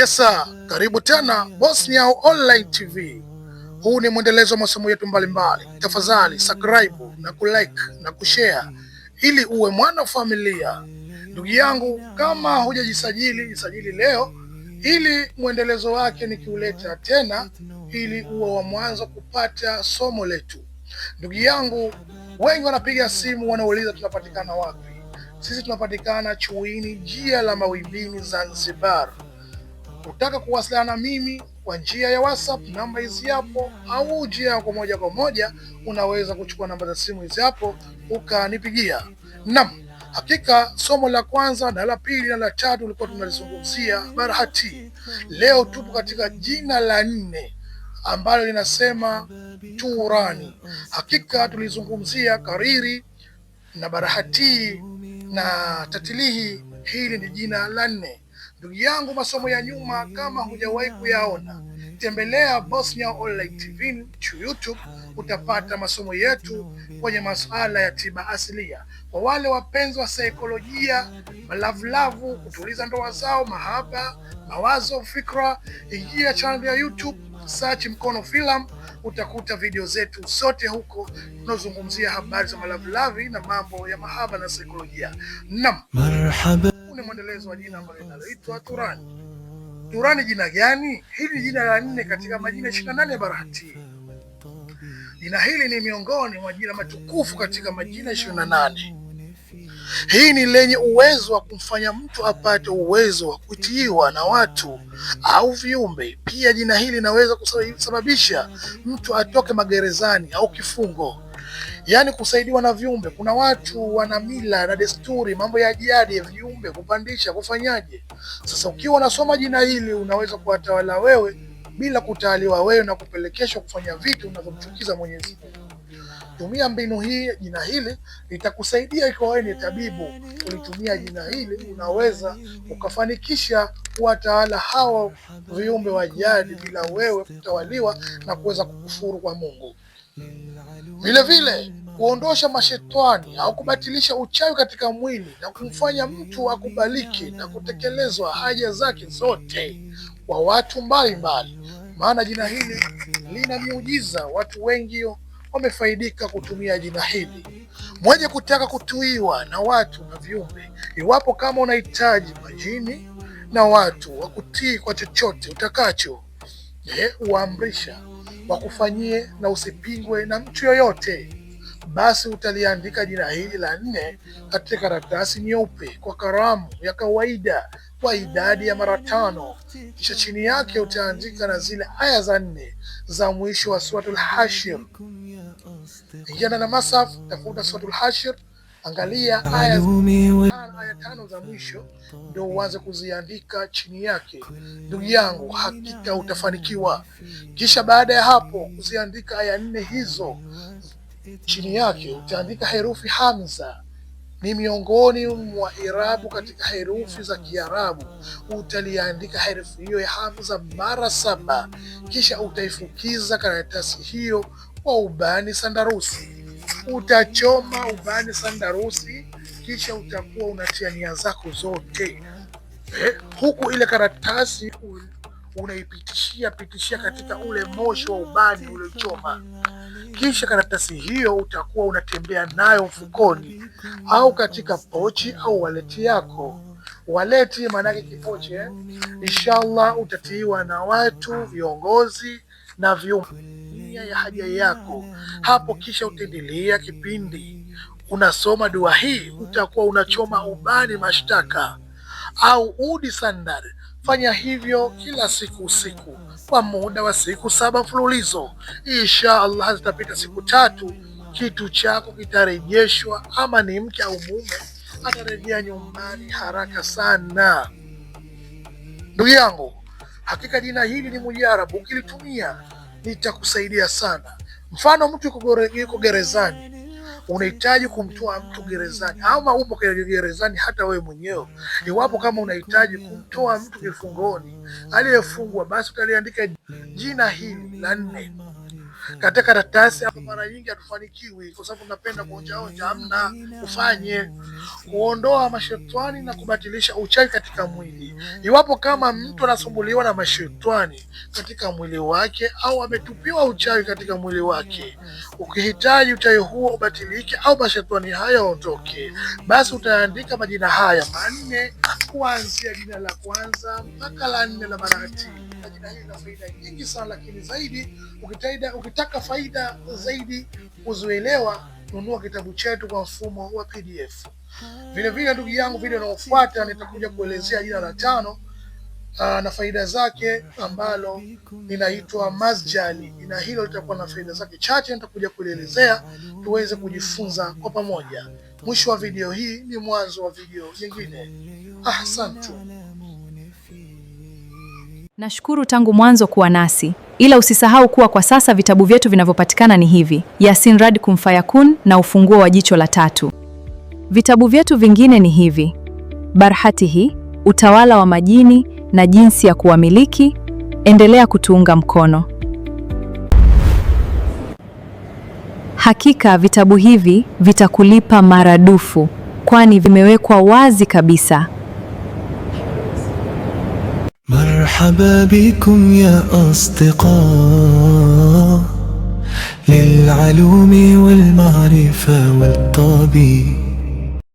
Yesa, karibu tena Bosnia Online TV. Huu ni mwendelezo wa masomo yetu mbalimbali. Tafadhali subscribe na kulike na kushare ili uwe mwana familia. Ndugu yangu, kama hujajisajili, jisajili leo ili mwendelezo wake nikiuleta tena ili uwe wa mwanzo kupata somo letu. Ndugu yangu, wengi wanapiga simu wanauliza tunapatikana wapi? Sisi tunapatikana Chuini, njia la Mawimbini, Zanzibar. Utaka kuwasiliana na mimi kwa njia ya WhatsApp, namba hizi hapo, au njia kwa moja kwa moja unaweza kuchukua namba za simu hizi hapo ukanipigia. Naam, hakika somo la kwanza na la pili na la tatu tulikuwa tunalizungumzia barahati. Leo tupo katika jina la 4 ambalo linasema Turani. Hakika tulizungumzia kariri na barahati na tatilihi. Hili ni jina la 4. Ndugu yangu, masomo ya nyuma kama hujawahi kuyaona, tembelea Bosnia Online TV YouTube, utapata masomo yetu kwenye masuala ya tiba asilia. Kwa wale wapenzi wa saikolojia, malavulavu, kutuliza ndoa zao, mahaba, mawazo, fikra, ingia channel ya YouTube, search Mkono Film, utakuta video zetu zote huko tunazungumzia habari za malavulavi na mambo ya mahaba na saikolojia. Naam, marhaba. Ni mwendelezo wa jina ambalo linaloitwa Turani. Turani jina gani? Hili ni jina la 4 katika majina 28 ya barahati. Jina hili ni miongoni mwa majina matukufu katika majina 28. Hii ni lenye uwezo wa kumfanya mtu apate uwezo wa kutiiwa na watu au viumbe. Pia jina hili linaweza kusababisha mtu atoke magerezani au kifungo, yaani kusaidiwa na viumbe. Kuna watu wana mila na desturi, mambo ya jadi ya viumbe kupandisha, kufanyaje. Sasa ukiwa unasoma jina hili unaweza kuwatawala wewe bila kutawaliwa wewe na kupelekeshwa kufanya vitu vinavyomchukiza Mwenyezi Mungu. Tumia mbinu hii, jina hili litakusaidia. Ikiwa wewe ni tabibu, ulitumia jina hili unaweza ukafanikisha kuwatawala hao viumbe wa jadi bila wewe kutawaliwa na kuweza kukufuru kwa Mungu. Vile vile kuondosha mashetani au kubatilisha uchawi katika mwili na kumfanya mtu akubaliki na kutekelezwa haja zake zote kwa watu mbalimbali. Maana jina hili lina miujiza, watu wengi wamefaidika kutumia jina hili. Mwenye kutaka kutuiwa na watu na viumbe, iwapo kama unahitaji majini na watu wakutii kwa chochote utakacho, uamrisha wakufanyie na usipingwe na mtu yoyote, basi utaliandika jina hili la 4 katika karatasi nyeupe kwa kalamu ya kawaida kwa idadi ya mara 5. Kisha chini yake utaandika na zile aya za 4 za mwisho wa Suratul Hashir. Ingia na Masaf, tafuta Suratul Hashir, angalia aya 5 za mwisho, ndio uanze kuziandika chini yake. Ndugu yangu, hakika utafanikiwa. Kisha baada ya hapo kuziandika aya 4 hizo, chini yake utaandika herufi Hamza. Ni miongoni mwa irabu katika herufi za Kiarabu. Utaliandika herufi hiyo ya Hamza mara 7, kisha utaifukiza karatasi hiyo kwa ubani sandarusi. Utachoma ubani sandarusi, kisha utakuwa unatia nia zako zote, huku ile karatasi unaipitishia katika ule moshi wa ubani uliochoma. Kisha karatasi hiyo utakuwa unatembea nayo mfukoni au katika pochi au waleti yako. Waleti maanake kipochi, Inshallah utatiiwa na watu, viongozi na viumbe ya haja yako hapo. Kisha utaendelea kipindi unasoma dua hii, utakuwa unachoma ubani mashtaka au udi sandari. Fanya hivyo kila siku usiku kwa muda wa siku 7 mfululizo. Inshallah zitapita siku 3, kitu chako kitarejeshwa, ama ni mke au mume atarejea nyumbani haraka sana. Ndugu yangu, hakika jina hili ni mujarabu, ukilitumia litakusaidia sana. Mfano, mtu yuko gerezani, unahitaji kumtoa mtu gerezani, ama upo gerezani hata wewe mwenyewe. Iwapo kama unahitaji kumtoa mtu kifungoni aliyefungwa, basi utaliandika jina hili la 4 katika karatasi. Hapo mara nyingi hatufanikiwi kwa sababu tunapenda kuonja. Hamna, ufanye kuondoa mashetani na kubatilisha uchawi katika mwili. Iwapo kama mtu anasumbuliwa na mashetani katika mwili wake au ametupiwa uchawi katika mwili wake, ukihitaji uchawi huo ubatilike au mashetani haya ondoke, basi utaandika majina haya manne kuanzia jina la kwanza mpaka la 4 la Barati. Jina hili lina faida nyingi sana, lakini zaidi ukitaka faida zaidi uzoelewa, nunua kitabu chetu kwa mfumo wa PDF. Vile vile ndugu yangu, video inayofuata nitakuja kuelezea jina la 5 na faida zake ambalo linaitwa masjali. Jina hilo litakuwa na faida zake chache, nitakuja kuelezea tuweze kujifunza kwa pamoja. Mwisho wa video hii ni mwanzo wa video nyingine. Asante. Nashukuru tangu mwanzo kuwa nasi, ila usisahau kuwa kwa sasa vitabu vyetu vinavyopatikana ni hivi: Yasin Rad Kun Fayakun na Ufunguo wa Jicho la Tatu. Vitabu vyetu vingine ni hivi: Barhatihi, Utawala wa Majini na Jinsi ya Kuwamiliki. Endelea kutuunga mkono. Hakika vitabu hivi vitakulipa maradufu, kwani vimewekwa wazi kabisa. مرحبا بكم يا أصدقاء للعلوم والمعرفة والطبي.